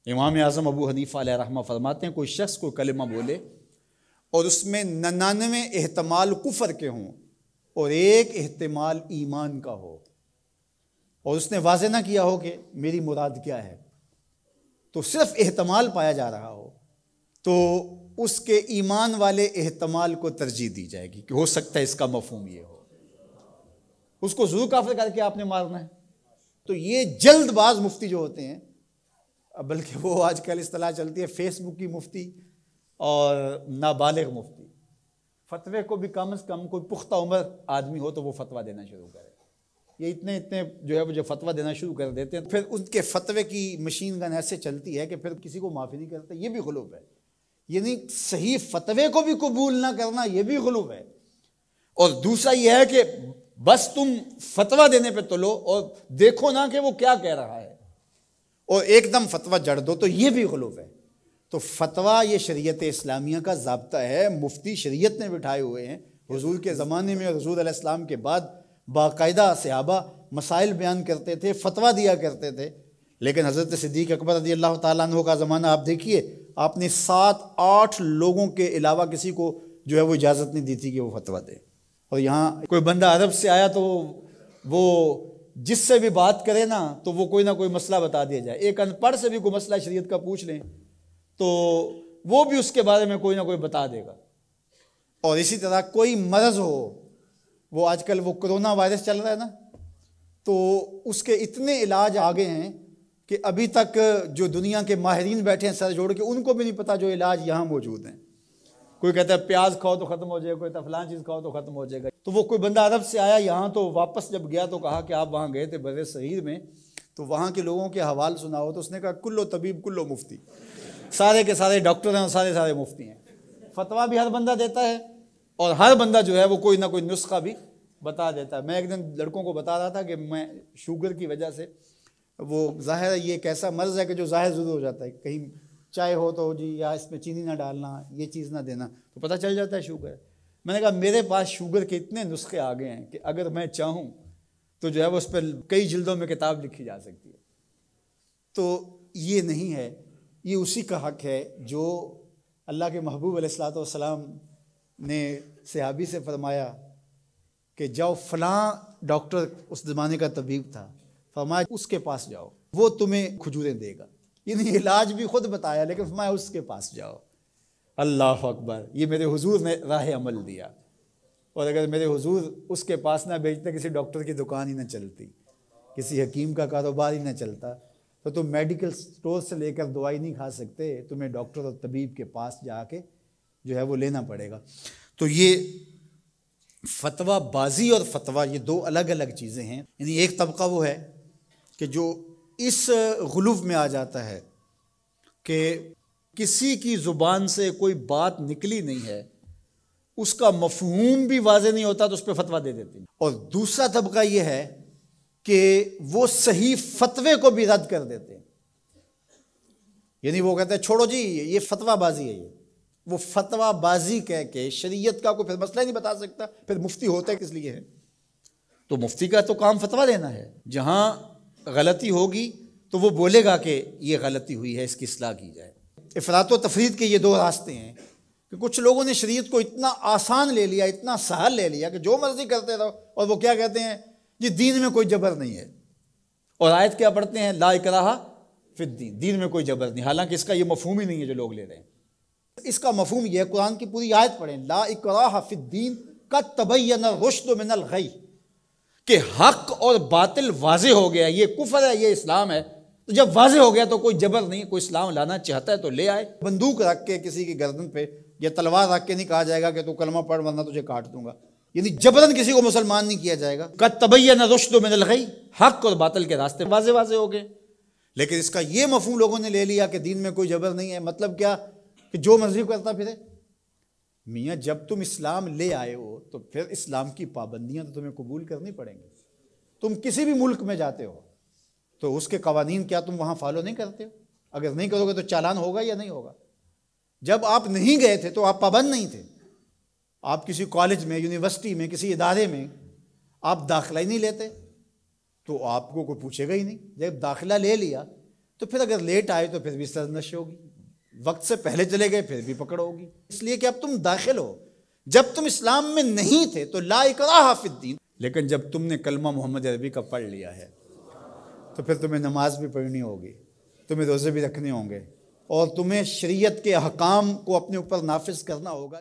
امام اعظم ابو حنیفہ علیہ رحمہ فرماتے ہیں کوئی شخص کوئی کلمہ بولے اور اس میں 99 احتمال کفر کے ہوں اور ایک احتمال ایمان کا ہو، اور اس نے واضح نہ کیا ہو کہ میری مراد کیا ہے، تو صرف احتمال پایا جا رہا ہو، تو اس کے ایمان والے احتمال کو ترجیح دی جائے گی کہ ہو سکتا ہے اس کا مفہوم یہ ہو، اس کو ضرور کافر کر کے آپ نے مارنا ہے۔ تو یہ جلد باز مفتی جو ہوتے ہیں، بلکہ وہ آج کل اصطلاح چلتی ہے فیس بک کی مفتی اور نابالغ مفتی، فتوے کو بھی کم از کم کوئی پختہ عمر آدمی ہو تو وہ فتویٰ دینا شروع کرے۔ یہ اتنے جو ہے وہ جو فتویٰ دینا شروع کر دیتے ہیں، پھر ان کے فتوے کی مشین گن ایسے چلتی ہے کہ پھر کسی کو معافی نہیں کرتا۔ یہ بھی غلو ہے، یعنی صحیح فتوے کو بھی قبول نہ کرنا یہ بھی غلو ہے۔ اور دوسرا یہ ہے کہ بس تم فتویٰ دینے پہ تلو اور دیکھو نہ کہ وہ کیا کہہ رہا ہے اور ایک دم فتویٰ جڑ دو، تو یہ بھی غلو ہے۔ تو فتویٰ یہ شریعت اسلامیہ کا ضابطہ ہے، مفتی شریعت نے بٹھائے ہوئے ہیں۔ حضور کے زمانے میں اور حضور علیہ السلام کے بعد باقاعدہ صحابہ مسائل بیان کرتے تھے، فتویٰ دیا کرتے تھے، لیکن حضرت صدیق اکبر رضی اللہ تعالیٰ عنہ کا زمانہ آپ دیکھیے، آپ نے 7-8 لوگوں کے علاوہ کسی کو جو ہے وہ اجازت نہیں دی تھی کہ وہ فتویٰ دے۔ اور یہاں کوئی بندہ عرب سے آیا تو وہ جس سے بھی بات کرے نا تو وہ کوئی نہ کوئی مسئلہ بتا دیا جائے۔ ایک ان پڑھ سے بھی کوئی مسئلہ شریعت کا پوچھ لیں تو وہ بھی اس کے بارے میں کوئی نہ کوئی بتا دے گا۔ اور اسی طرح کوئی مرض ہو، وہ آج کل وہ کرونا وائرس چل رہا ہے نا، تو اس کے اتنے علاج آگے ہیں کہ ابھی تک جو دنیا کے ماہرین بیٹھے ہیں سر جوڑ کے، ان کو بھی نہیں پتا جو علاج یہاں موجود ہیں۔ کوئی کہتا ہے پیاز کھاؤ تو ختم ہو جائے گا، کوئی کہتا ہے فلاں چیز کھاؤ تو ختم ہو جائے گا۔ تو وہ کوئی بندہ عرب سے آیا یہاں، تو واپس جب گیا تو کہا کہ آپ وہاں گئے تھے بر صغیر میں، تو وہاں کے لوگوں کے حوال سناؤ، تو اس نے کہا کلو طبیب کلو مفتی، سارے کے سارے ڈاکٹر ہیں اور سارے مفتی ہیں۔ فتویٰ بھی ہر بندہ دیتا ہے اور ہر بندہ جو ہے وہ کوئی نہ کوئی نسخہ بھی بتا دیتا ہے۔ میں ایک دن لڑکوں کو بتا رہا تھا کہ میں شوگر کی وجہ سے، وہ ظاہر ہے یہ ایک ایسا مرض ہے کہ جو ظاہر ضرور ہو جاتا ہے، کہیں چائے ہو تو جی یا اس میں چینی نہ ڈالنا، یہ چیز نہ دینا، تو پتہ چل جاتا ہے شوگر ہے۔ میں نے کہا میرے پاس شوگر کے اتنے نسخے آ گئے ہیں کہ اگر میں چاہوں تو جو ہے وہ اس پہ کئی جلدوں میں کتاب لکھی جا سکتی ہے۔ تو یہ نہیں ہے، یہ اسی کا حق ہے جو اللہ کے محبوب علیہ الصلوۃ والسلام نے صحابی سے فرمایا کہ جاؤ فلاں ڈاکٹر اس زمانے کا طبیب تھا، فرمایا اس کے پاس جاؤ، وہ تمہیں کھجوریں دے گا۔ یعنی علاج بھی خود بتایا، لیکن فرمایا اس کے پاس جاؤ۔ اللہ اکبر، یہ میرے حضور نے راہ عمل دیا۔ اور اگر میرے حضور اس کے پاس نہ بھیجتے، کسی ڈاکٹر کی دکان ہی نہ چلتی، کسی حکیم کا کاروبار ہی نہ چلتا، تو تم میڈیکل سٹور سے لے کر دوائی نہیں کھا سکتے، تمہیں ڈاکٹر اور طبیب کے پاس جا کے جو ہے وہ لینا پڑے گا۔ تو یہ فتویٰ بازی اور فتویٰ یہ دو الگ الگ چیزیں ہیں۔ یعنی ایک طبقہ وہ ہے کہ جو اس غلو میں آ جاتا ہے کہ کسی کی زبان سے کوئی بات نکلی نہیں ہے، اس کا مفہوم بھی واضح نہیں ہوتا تو اس پہ فتویٰ دے دیتے ہیں۔ اور دوسرا طبقہ یہ ہے کہ وہ صحیح فتوے کو بھی رد کر دیتے ہیں، یعنی وہ کہتے ہیں چھوڑو جی یہ فتویٰ بازی ہے، یہ وہ فتویٰ بازی کہہ کے شریعت کا کوئی پھر مسئلہ ہی نہیں بتا سکتا، پھر مفتی ہوتا ہے کس لیے ہے؟ تو مفتی کا تو کام فتویٰ دینا ہے، جہاں غلطی ہوگی تو وہ بولے گا کہ یہ غلطی ہوئی ہے، اس کی اصلاح کی جائے۔ افراط و تفرید کے یہ دو راستے ہیں کہ کچھ لوگوں نے شریعت کو اتنا آسان لے لیا، اتنا سہل لے لیا کہ جو مرضی کرتے رہو، اور وہ کیا کہتے ہیں جی دین میں کوئی جبر نہیں ہے، اور آیت کیا پڑھتے ہیں لا اکراہ فی الدین، دین میں کوئی جبر نہیں، حالانکہ اس کا یہ مفہوم ہی نہیں ہے جو لوگ لے رہے ہیں۔ اس کا مفہوم یہ ہے، قرآن کی پوری آیت پڑھیں، لا اکراہ فی الدین قد تبین الرشد من الغی، کہ حق اور باطل واضح ہو گیا، یہ کفر ہے یہ اسلام ہے، تو جب واضح ہو گیا تو کوئی جبر نہیں، کوئی اسلام لانا چاہتا ہے تو لے آئے۔ بندوق رکھ کے کسی کی گردن پہ یا تلوار رکھ کے نہیں کہا جائے گا کہ تو کلمہ پڑھ ورنہ تجھے کاٹ دوں گا، یعنی جبرن کسی کو مسلمان نہیں کیا جائے گا۔ قد تبین الرشد من الغی، حق اور باطل کے راستے واضح ہو گئے۔ لیکن اس کا یہ مفہوم لوگوں نے لے لیا کہ دین میں کوئی جبر نہیں ہے، مطلب کیا کہ جو مرضی کرتا پھرے۔ میاں جب تم اسلام لے آئے ہو تو پھر اسلام کی پابندیاں تو تمہیں قبول کرنی پڑیں گی۔ تم کسی بھی ملک میں جاتے ہو تو اس کے قوانین کیا تم وہاں فالو نہیں کرتے ہو؟ اگر نہیں کرو گے تو چالان ہوگا یا نہیں ہوگا؟ جب آپ نہیں گئے تھے تو آپ پابند نہیں تھے، آپ کسی کالج میں، یونیورسٹی میں، کسی ادارے میں آپ داخلہ ہی نہیں لیتے تو آپ کو کوئی پوچھے گا ہی نہیں۔ جب داخلہ لے لیا تو پھر اگر لیٹ آئے تو پھر بھی سرنش ہوگی، وقت سے پہلے چلے گئے پھر بھی پکڑ ہوگی، اس لیے کہ اب تم داخل ہو۔ جب تم اسلام میں نہیں تھے تو لا اکراہ فی الدین، لیکن جب تم نے کلمہ محمد عربی کا پڑھ لیا ہے تو پھر تمہیں نماز بھی پڑھنی ہوگی، تمہیں روزے بھی رکھنے ہوں گے، اور تمہیں شریعت کے احکام کو اپنے اوپر نافذ کرنا ہوگا۔